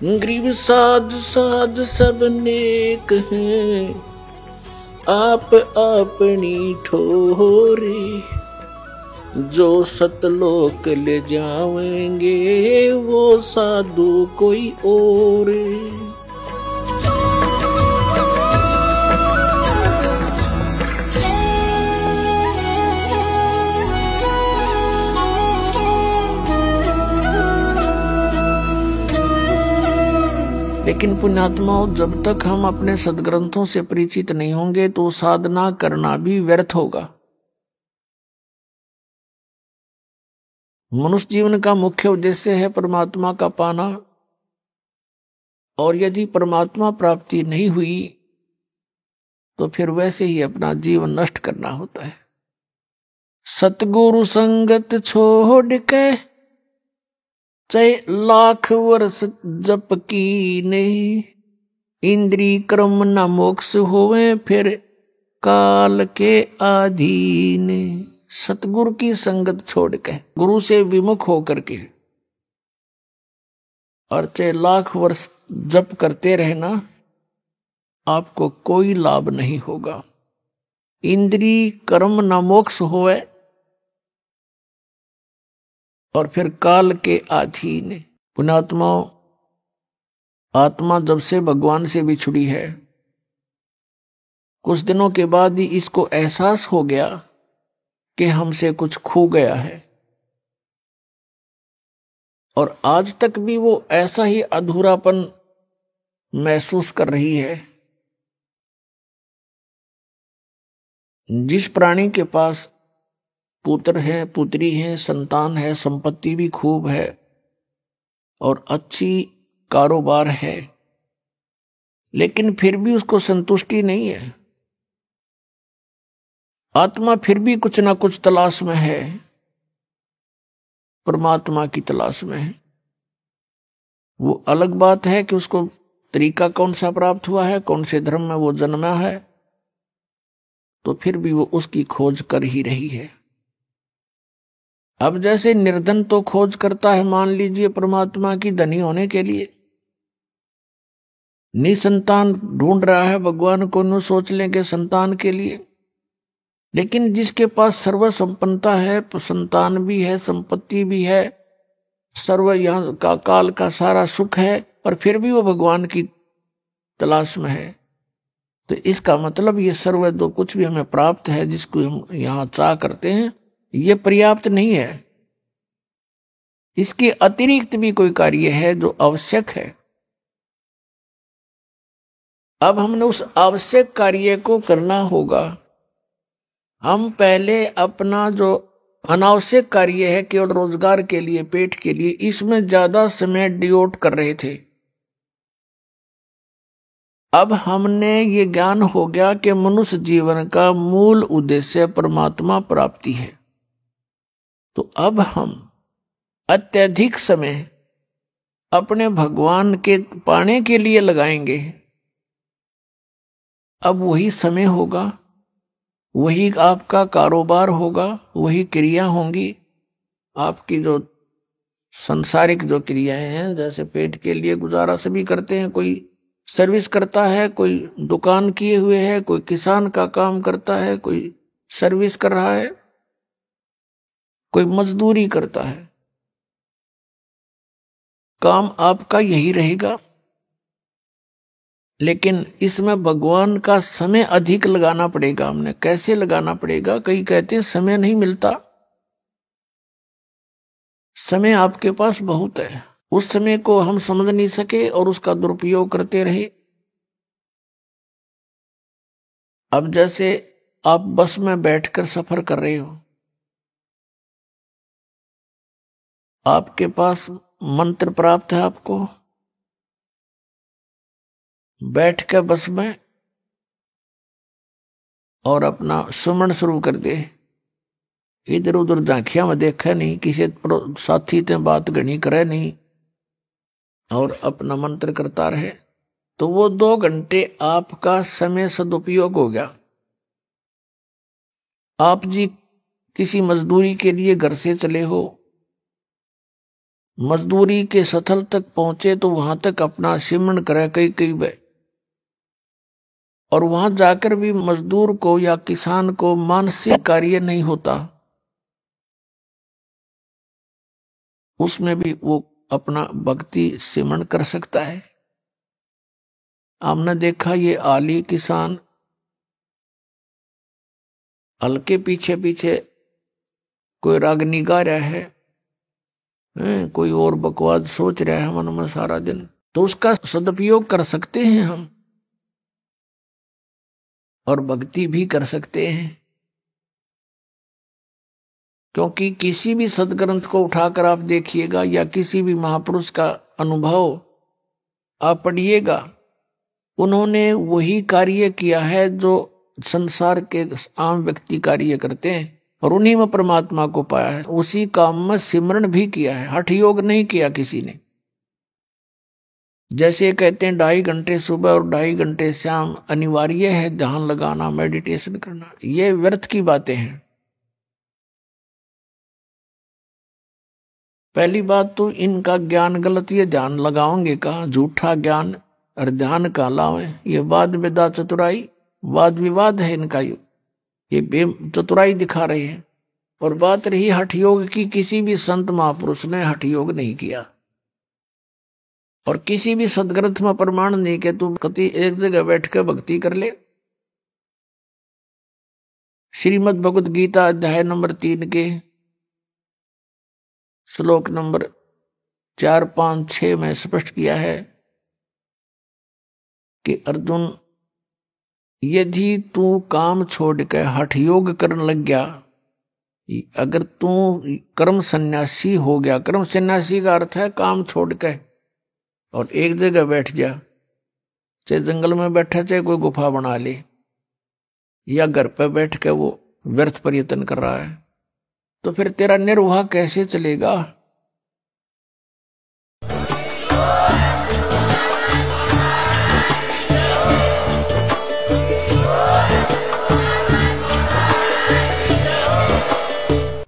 गरीब साध साध सब नेक हैं, आप अपनी ठोरे। जो सतलोक ले जाएंगे वो साधु कोई और। लेकिन पुण्यात्माओं, जब तक हम अपने सदग्रंथों से परिचित नहीं होंगे तो साधना करना भी व्यर्थ होगा। मनुष्य जीवन का मुख्य उद्देश्य है परमात्मा का पाना, और यदि परमात्मा प्राप्ति नहीं हुई तो फिर वैसे ही अपना जीवन नष्ट करना होता है। सतगुरु संगत छोड़ के चाहे लाख वर्ष जप की नहीं, इंद्री कर्म न मोक्ष होवे फिर काल के अधीन। सतगुरु की संगत छोड़ के, गुरु से विमुख होकर के, और चाहे लाख वर्ष जप करते रहना, आपको कोई लाभ नहीं होगा। इंद्री कर्म न मोक्ष होवे और फिर काल के अधीन। पुण्यात्माओं, आत्मा जब से भगवान से बिछुड़ी है, कुछ दिनों के बाद ही इसको एहसास हो गया कि हमसे कुछ खो गया है, और आज तक भी वो ऐसा ही अधूरापन महसूस कर रही है। जिस प्राणी के पास पुत्र है, पुत्री है, संतान है, संपत्ति भी खूब है और अच्छी कारोबार है, लेकिन फिर भी उसको संतुष्टि नहीं है। आत्मा फिर भी कुछ ना कुछ तलाश में है, परमात्मा की तलाश में है। वो अलग बात है कि उसको तरीका कौन सा प्राप्त हुआ है, कौन से धर्म में वो जन्मा है, तो फिर भी वो उसकी खोज कर ही रही है। अब जैसे निर्धन तो खोज करता है, मान लीजिए परमात्मा की धनी होने के लिए, निसंतान ढूंढ रहा है भगवान को, न सोच लेंगे संतान के लिए। लेकिन जिसके पास सर्व संपन्नता है, संतान भी है, संपत्ति भी है, सर्व यहाँ का काल का सारा सुख है, और फिर भी वो भगवान की तलाश में है, तो इसका मतलब ये सर्व जो कुछ भी हमें प्राप्त है, जिसको हम यहाँ चाह करते हैं, ये पर्याप्त नहीं है। इसके अतिरिक्त भी कोई कार्य है जो आवश्यक है। अब हमने उस आवश्यक कार्य को करना होगा। हम पहले अपना जो अनावश्यक कार्य है, केवल रोजगार के लिए, पेट के लिए, इसमें ज्यादा समय डिवोट कर रहे थे। अब हमने ये ज्ञान हो गया कि मनुष्य जीवन का मूल उद्देश्य परमात्मा प्राप्ति है, तो अब हम अत्यधिक समय अपने भगवान के पाने के लिए लगाएंगे। अब वही समय होगा, वही आपका कारोबार होगा, वही क्रिया होंगी। आपकी जो सांसारिक जो क्रियाएं हैं, जैसे पेट के लिए गुजारा सभी करते हैं, कोई सर्विस करता है, कोई दुकान किए हुए है, कोई किसान का काम करता है, कोई सर्विस कर रहा है, कोई मजदूरी करता है। काम आपका यही रहेगा, लेकिन इसमें भगवान का समय अधिक लगाना पड़ेगा। हमने कैसे लगाना पड़ेगा? कई कहते हैं समय नहीं मिलता। समय आपके पास बहुत है, उस समय को हम समझ नहीं सके और उसका दुरुपयोग करते रहे। अब जैसे आप बस में बैठकर सफर कर रहे हो, आपके पास मंत्र प्राप्त है, आपको बैठ के बस में और अपना सुमन शुरू कर दे। इधर उधर झांकिया में देखा नहीं, किसी साथी ते बात गणी करे नहीं, और अपना मंत्र करता रहे, तो वो 2 घंटे आपका समय सदुपयोग हो गया। आप जी किसी मजदूरी के लिए घर से चले हो, मजदूरी के स्थल तक पहुंचे तो वहां तक अपना सिमरण करे कई कई बार, और वहां जाकर भी मजदूर को या किसान को मानसिक कार्य नहीं होता, उसमें भी वो अपना भक्ति सिमरण कर सकता है। हमने देखा ये आली किसान हल के पीछे पीछे कोई रागनी गा रहा है, कोई और बकवास सोच रहा है मन में सारा दिन, तो उसका सदुपयोग कर सकते हैं हम और भक्ति भी कर सकते हैं। क्योंकि किसी भी सदग्रंथ को उठाकर आप देखिएगा या किसी भी महापुरुष का अनुभव आप पढ़िएगा, उन्होंने वही कार्य किया है जो संसार के आम व्यक्ति कार्य करते हैं और उन्हीं में परमात्मा को पाया है। उसी काम में सिमरण भी किया है, हठ योग नहीं किया किसी ने। जैसे कहते हैं 2.5 घंटे सुबह और 2.5 घंटे शाम अनिवार्य है ध्यान लगाना, मेडिटेशन करना, ये व्यर्थ की बातें हैं। पहली बात तो इनका ज्ञान गलत, ये ध्यान लगाओगे कहा, झूठा ज्ञान और ध्यान का लावे, ये वाद विदा चतुराई वाद विवाद है इनका, ये चतुराई दिखा रहे हैं। और बात रही हठ योग की, किसी भी संत महापुरुष ने हठ योग नहीं किया और किसी भी सदग्रंथ में प्रमाण नहीं कि तू कति एक जगह बैठ के भक्ति कर ले। श्रीमद् भगवद गीता अध्याय नंबर 3 के श्लोक नंबर 4, 5, 6 में स्पष्ट किया है कि अर्जुन यदि तू काम छोड़ के हठ योग करने लग गया, अगर तू कर्म सन्यासी हो गया, कर्म सन्यासी का अर्थ है काम छोड़ के और एक जगह बैठ जा, चाहे जंगल में बैठा चाहे कोई गुफा बना ले या घर पे बैठ के वो व्यर्थ प्रयत्न कर रहा है, तो फिर तेरा निर्वाह कैसे चलेगा।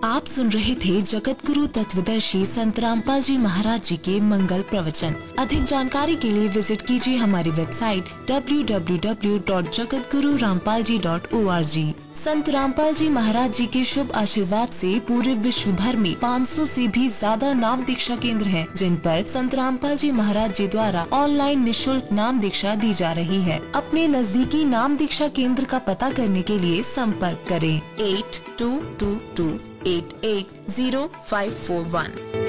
आप सुन रहे थे जगत गुरु तत्वदर्शी संत रामपाल जी महाराज जी के मंगल प्रवचन। अधिक जानकारी के लिए विजिट कीजिए हमारी वेबसाइट www.jagatgururampalji.org। संत रामपाल जी महाराज जी के शुभ आशीर्वाद से पूरे विश्व भर में 500 से भी ज्यादा नाम दीक्षा केंद्र हैं, जिन पर संत रामपाल जी महाराज जी द्वारा ऑनलाइन निशुल्क नाम दीक्षा दी जा रही है। अपने नजदीकी नाम दीक्षा केंद्र का पता करने के लिए संपर्क करें 8222880541।